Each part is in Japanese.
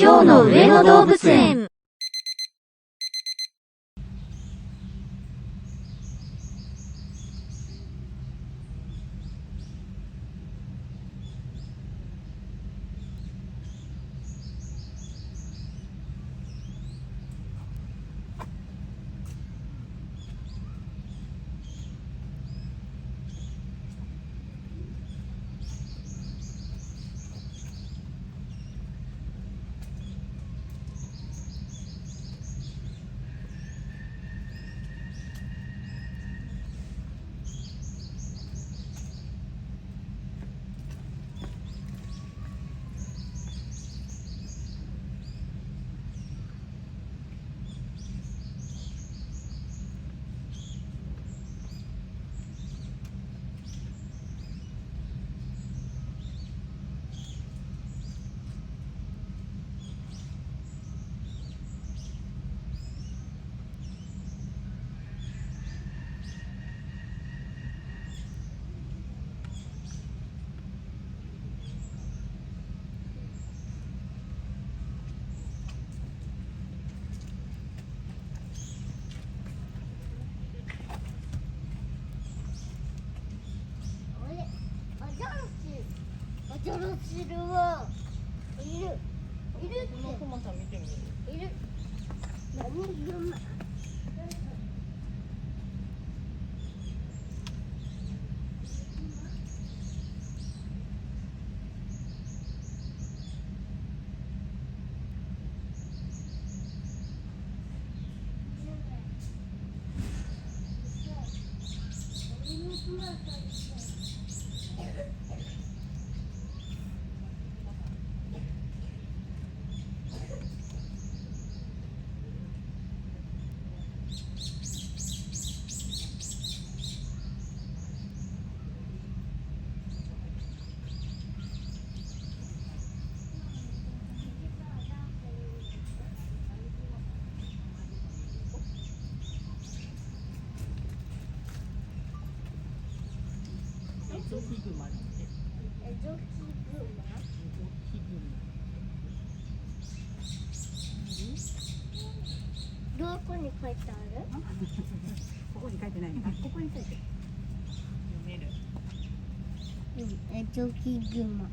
今日の上野動物園。アジャラシルはいるって。このクマさん見てみる。いる。何グマ。エゾヒグマだって。エゾヒグマ。どこに書いてある？ここに書いてない。あ、ここに書いてる。読める。エゾヒグマ。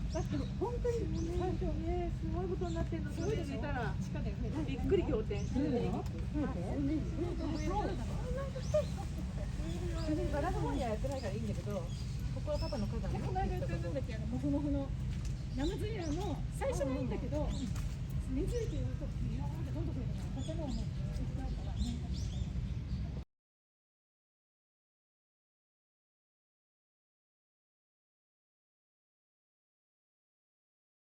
だって本当に最初ね、すごいことになってるの。それで見たらびっくり仰天。バラの方にはやってないからいいんだけど、ここはパパの火山ね。この間やってるんだっけ、モフモフのナムズリアの最初はいいんだけど、根付いているとビヨーンってどんどん増えたから、建物もいっぱいあるからね。